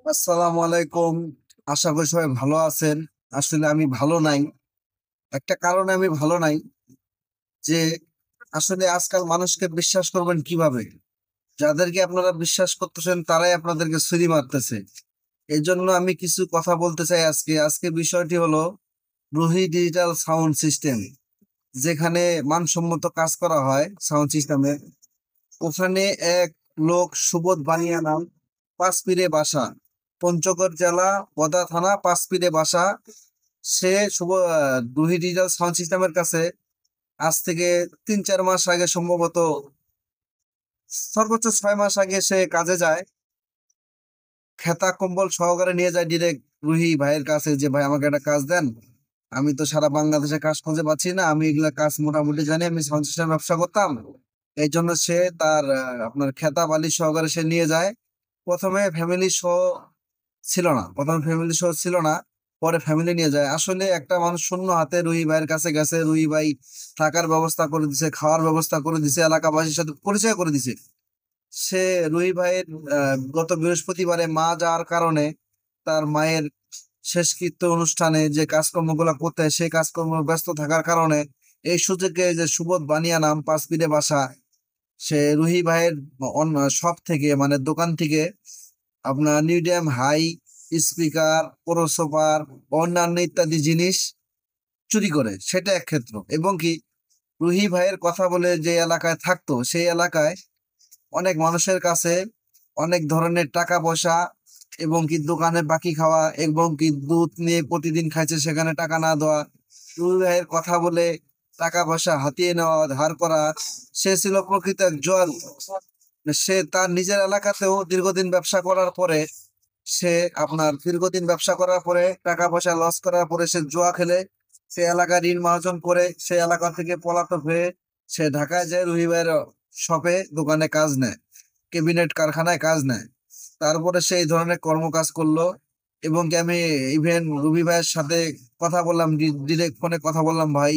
আসসালামু আলাইকুম। আশা করি সবাই ভালো আছেন। আসলে আমি ভালো নাই। একটা কারণে আমি ভালো নাই যে আসলে আজকাল মানুষকে বিশ্বাস করবেন কিভাবে? যাদেরকে আপনারা বিশ্বাস করতেছেন তারাই আপনাদেরকে ছুরি মারতেছে। এজন্য আমি কিছু কথা বলতে চাই আজকে। আজকে বিষয়টি হলো রুহি ডিজিটাল সাউন্ড সিস্টেম। যেখানে মানসম্মত কাজ করা হয় সাউন্ড সিস্টেমে। ওখানে এক লোক সুবোধ বানিয়া নাম, পাঁচপীরে বাসা, পঞ্চগড় জেলা, বদা থানা, পাঁচপীরে বাসা। সে রুহি ডিজিটাল সাউন্ড সিস্টেমের কাছে আজ থেকে ৩-৪ মাস আগে, সম্ভবত সর্বোচ্চ ৬ মাস আগে সে কাজে যায়। খেতা কম্বল সহকারে নিয়ে যায় ডিরেক্ট রুহি ভাইয়ের কাছে যে, ভাই আমাকে একটা কাজ দেন। আমি তো সারা বাংলাদেশে কাজ খুঁজে পাচ্ছি না, আমি এগুলা কাজ মোটামুটি জানি, আমি সাউন্ড সিস্টেম ব্যবসা করতাম। এই জন্য সে তার আপনার খেতা বালি সহকারে সে নিয়ে যায়। প্রথমে ফ্যামিলি শো ছিল না, প্রথমে ফ্যামিলি শো ছিল না, পরে ফ্যামিলি নিয়ে যায়। আসলে একটা মানুষ শূন্য হাতে রুহি ভাইয়ের কাছে গেছে, রুহি ভাই থাকার ব্যবস্থা করে দিছে, খাওয়ার ব্যবস্থা করে দিছে, এলাকাবাসীর সাথে পরিচয় করে দিছে। সে রুহি ভাইয়ের গত বৃহস্পতিবারে মা যাওয়ার কারণে তার মায়ের শেষকৃত্য অনুষ্ঠানে যে কাজকর্মগুলো করতে হয়, সেই কাজকর্ম ব্যস্ত থাকার কারণে এই সুযোগে যে সুবোধ বানিয়া নাম, পাঁচপীরে বাসা, সে রুহি ভাইয়ের শপ থেকে, মানে দোকান থেকে আপনার মিডিয়াম হাই স্পিকার, ক্রসওভার, অন্যান্য ইত্যাদি জিনিস চুরি করে। সেটা এক ক্ষেত্র। এবং কি, রুহি ভাইয়ের কথা বলে যে এলাকায় থাকতো, সেই এলাকায় অনেক মানুষের কাছে অনেক ধরনের টাকা পয়সা এবং কি দোকানে বাকি খাওয়া এবং কি দুধ নিয়ে প্রতিদিন খাইছে, সেখানে টাকা না দেওয়া, রুহি ভাইয়ের কথা বলে টাকা পয়সা হাতিয়ে নেওয়া, ধার করা। সে ছিল প্রকৃত এক জোয়াল। সে তার নিজের এলাকাতেও দীর্ঘদিন ব্যবসা করার পরে, সে আপনার দীর্ঘদিন ব্যবসা করার পরে টাকা পয়সা লস করার পরে সে জুয়া খেলে সে এলাকায় ঋণ মার্জন করে সে এলাকা থেকে পলাতক হয়ে সে ঢাকায় যায়, রুহি ভাইয়ের শপে দোকানে কাজ নেয়, কেবিনেট কারখানায় কাজ নেয়। তারপরে সে এই ধরনের কর্মকাজ করলো। এবং কি আমি ইভেন রুবি ভাইয়ের সাথে কথা বললাম, ডিরেক্ট ফোনে কথা বললাম, ভাই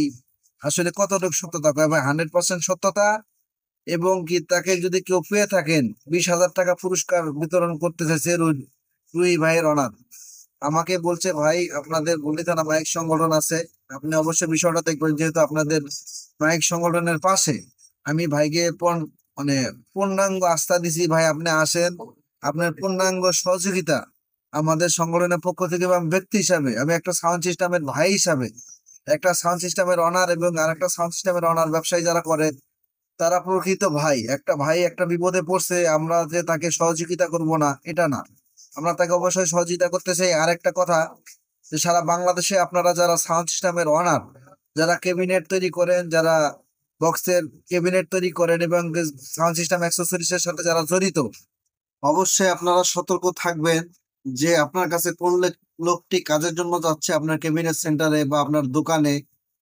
আসলে কতটুকু সত্যতা? কয় ভাই 100% সত্যতা। এবং কি তাকে যদি কেউ পেয়ে থাকেন, 20,000 টাকা পুরস্কার বিতরণ করতে চাইছে রুই ভাইয়ের অনার। আমাকে বলছে, ভাই আপনাদের গলি থানা মাইক সংগঠন আছে, আপনি অবশ্যই বিষয়টা দেখবেন, যেহেতু আপনাদের মাইক সংগঠনের পাশে। আমি ভাইকে মানে পূর্ণাঙ্গ আস্থা দিছি, ভাই আপনি আসেন, আপনার পূর্ণাঙ্গ সহযোগিতা আমাদের সংগঠনের পক্ষ থেকে এবং ব্যক্তি হিসাবে, আমি একটা সাউন্ড সিস্টেমের ভাই হিসাবে, একটা সাউন্ড সিস্টেমের অনার এবং আরেকটা সাউন্ড সিস্টেমের অনার ব্যবসায়ী যারা করে, তারা প্রকৃত ভাই। একটা ভাই একটা বিপদে পড়ছে, আমরা যে তাকে সহযোগিতা করব না এটা না, আমরা তাকে অবশ্যই সহযোগিতা করতে চাই। আরেকটা কথা, যে সারা বাংলাদেশে আপনারা যারা সাউন্ড সিস্টেমের অনার, যারা ক্যাবিনেট তৈরি করেন, যারা বক্সের ক্যাবিনেট তৈরি করেন এবং সাউন্ড সিস্টেম অ্যাক্সেসরিজ এর সাথে যারা জড়িত, অবশ্যই আপনারা সতর্ক থাকবেন যে আপনার কাছে কোন লোকটি কাজের জন্য যাচ্ছে আপনার ক্যাবিনেট সেন্টারে বা আপনার দোকানে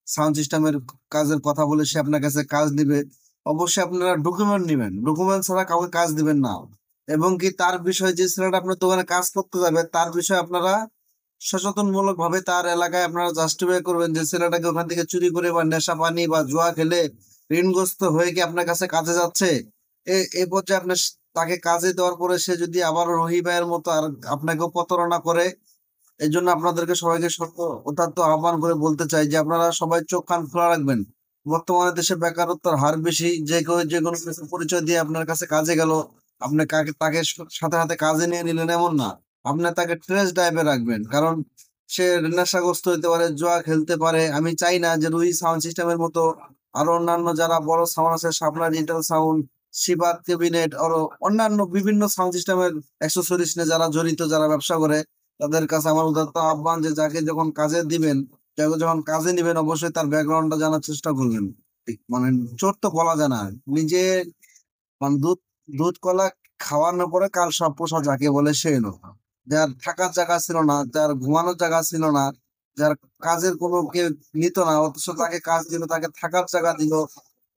সাউন্ড সিস্টেমের কাজের কথা বলে সে আপনার কাছে কাজ দিবে। অবশ্যই আপনারা ডকুমেন্ট নিবেন, ডকুমেন্ট ছাড়া কাউকে কাজ দিবেন না। এবং কি তার বিষয়ে, যে ছেলেটা আপনার দোকানে কাজ করতে যাবে তার বিষয়ে আপনারা সচেতনমূলক ভাবে তার এলাকায় আপনারা জাস্টিফাই করবেন যে ছেলেটাকে ওখান থেকে চুরি করে বা নেশা পানি বা জুয়া খেলে ঋণগ্রস্ত হয়ে কি আপনার কাছে কাজে যাচ্ছে। এই পর্যায়ে আপনি তাকে কাজে দেওয়ার পরে সে যদি আবারও রহি ভাইয়ের মতো আর আপনাকেও প্রতারণা করে, এই জন্য আপনাদেরকে সবাইকে অত্যন্ত আহ্বান করে বলতে চাই যে আপনারা সবাই চোখ কান খোলা রাখবেন। বর্তমানে দেশে বেকারত্বের হার বেশি। যে কোনো কিছু পরিচয় দিয়ে আপনার কাছে কাজে গেল, আপনি তাকে সাথে সাথে কাজে নিয়ে নিলেন এমন না, আপনি তাকে ট্রেস ড্রাইভে রাখবেন। কারণ সে নেশাগ্রস্ত হতে পারে, জুয়া খেলতে পারে। আমি চাই না যে রুহি সাউন্ড সিস্টেমের মতো আরো অন্যান্য যারা বড় সাউন্ড আছে, শাপলা ডিজিটাল সাউন্ড, শিবাত ক্যাবিনেট, আরো অন্যান্য বিভিন্ন সাউন্ড সিস্টেমের অ্যাক্সেসরিজ নিয়ে যারা জড়িত, যারা ব্যবসা করে, তাদের কাছে আমার উদাত্ত আহ্বান যে যাকে যখন কাজে দিবেন, যাকে যখন কাজে নিবেন, অবশ্যই তার ব্যাকগ্রাউন্ডটা জানার চেষ্টা করবেন। মানে চোর তো বলা যায় না। নিজে মানে দুধ দুধ কলা খাওয়ানোর পরে কাল সব পোষা যাকে বলে সে এলো। যার থাকার জায়গা ছিল না, যার ঘুমানোর জায়গা ছিল না, যার কাজের কোনো কেউ নিত না, অথচ তাকে কাজ দিল, তাকে থাকার জায়গা দিল,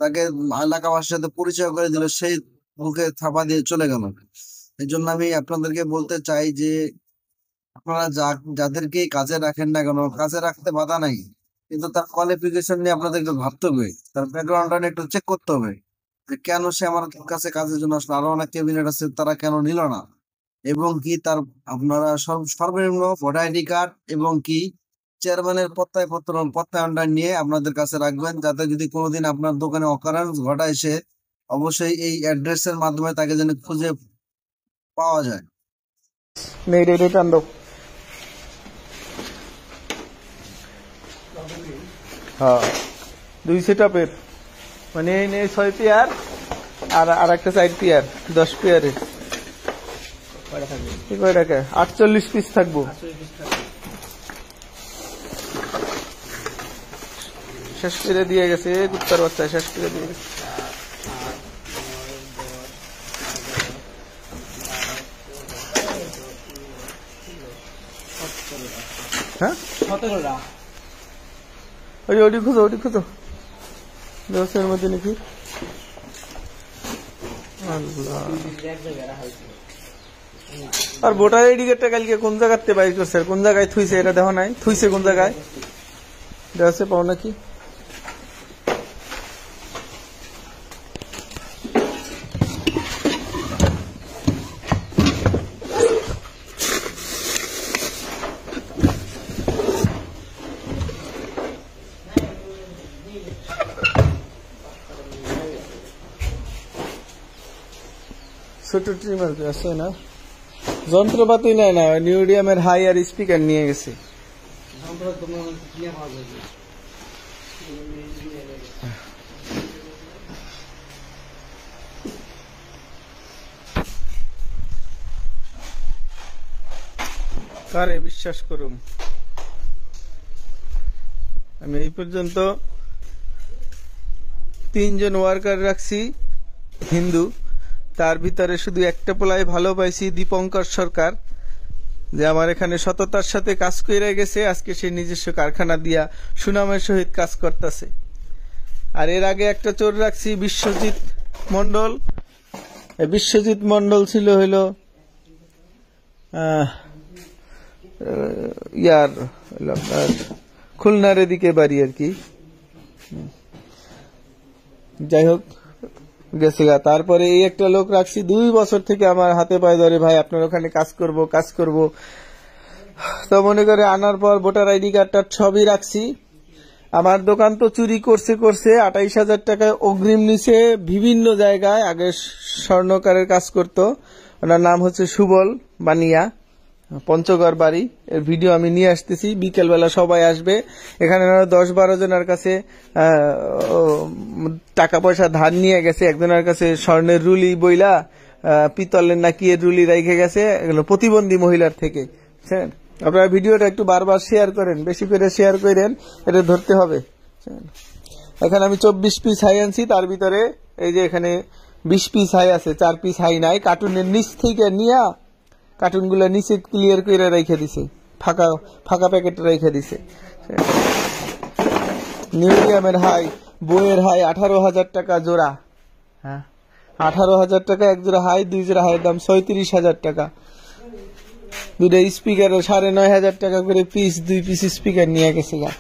তাকে এলাকাবাসীর সাথে পরিচয় করে দিল, সেই মুখে থাপা দিয়ে চলে গেল। এই জন্য আমি আপনাদেরকে বলতে চাই যে আপনারা যাদেরকে কাজে রাখেন না কেন, কাজে রাখতে বাধা নাই, কিন্তু তার কোয়ালিফিকেশন নিয়ে আপনাদেরকে ভাবতে হবে, তার ব্যাকগ্রাউন্ডটা একটু চেক করতে হবে যে কেন সে আমার কাছে কাজের জন্য আসলো। আরো অনেক ক্যাবিনেট আছে, তারা কেন নিল না। এবং কি তার আপনারা সর্বনিম্ন ভোটার আইডি কার্ড এবং কি চেয়ারম্যানের প্রত্যয়নটা নিয়ে আপনাদের কাছে রাখবেন, যাতে যদি কোনোদিন আপনার দোকানে অকারেন্স ঘটায় সে অবশ্যই এই অ্যাড্রেসের মাধ্যমে তাকে যেন খুঁজে পাওয়া যায়। হ্যাঁ 2 সেটআপের মানে এই নেই 6 পেয়ার আর একটা 4 পেয়ার 10 পেয়ারের কয় টাকা 48 পিস থাকবো। শেষ করে দিয়ে গেছে কুত্তার বাচ্চা, শেষ করে দিয়ে গেছে। হ্যাঁ 17টা ওটি খুঁজো দশের মধ্যে নাকি আর ভোটার আইডি কার্ডটা কালকে কোন জায়গাতে বাইর করছে, কোন জায়গায় থুইছে এটা দেখো নাই, থুইছে কোন জায়গায় দেখছে পাও নাকি? ছোট ট্রিমার আছে না, যন্ত্রপাতি নেয় না, নিউডিয়ামের হাই আর স্পিকার নিয়ে গেছে। কারে বিশ্বাস করুন, আমি এই পর্যন্ত 3 জন ওয়ার্কার রাখছি হিন্দু, তার ভিতরে শুধু একটা পোলাই ভালো পাইছি, দীপঙ্কর সরকার, যে আমার এখানে সততার সাথে কাজ করে গেছে, আজকে সে নিজস্ব কারখানা দিয়া সুনামের সহিত কাজ করতেছে। আর এর আগে একটা চোর রাখছি বিশ্বজিৎ মন্ডল। বিশ্বজিৎ মন্ডল ছিল হইল খুলনার এদিকে বাড়ি আর কি, যাই হোক গেছে গা। তারপরে এই একটা লোক রাখছি 2 বছর থেকে আমার হাতে পায়ে ধরে, ভাই আপনার ওখানে কাজ করব। তো মনে করে আনার পর ভোটার আইডি কার্ডটা সবই রাখছি। আমার দোকান তো চুরি করছে 28,000 টাকায় অগ্রিম নিছে বিভিন্ন জায়গায়। আগে স্বর্ণকারের কাজ করত, ওনার নাম হচ্ছে সুবল বানিয়া, পঞ্চগড় বাড়ি। এর ভিডিও আমি নিয়ে আসতেছি, বিকেল বেলা সবাই আসবে। এখানে 10-12 জনের কাছে টাকা পয়সা ধার নিয়ে গেছে, একজনের কাছে স্বর্ণের রুলি বইলা পিতলের নাকি এর রুলি রেখে গেছে, এগুলো প্রতিবন্ধী মহিলার থেকে। আপনারা ভিডিওটা একটু বারবার শেয়ার করেন, বেশি করে শেয়ার করেন, এটা ধরতে হবে। এখানে আমি 24 পিস হাই আনছি, তার ভিতরে এই যে এখানে 20 পিস হাই আছে, 4 পিস হাই নাই। কার্টুনের নিচ থেকে নিয়ে কার্টুনগুলো নিচে ক্লিয়ার করে রেখে দিছে, ফাঁকা প্যাকেট রেখে দিছে। নিউডিয়ামের হাই, বইয়ের হাই 18,000 টাকা জোড়া। হ্যাঁ 18,000 টাকা এক জোড়া হাই, 2 জোড়া হাইয়ের দাম 36,000 টাকা। 2টা স্পিকারের 9,500 টাকা করে পিস, 2 পিস স্পিকার নিয়ে গেছে গা।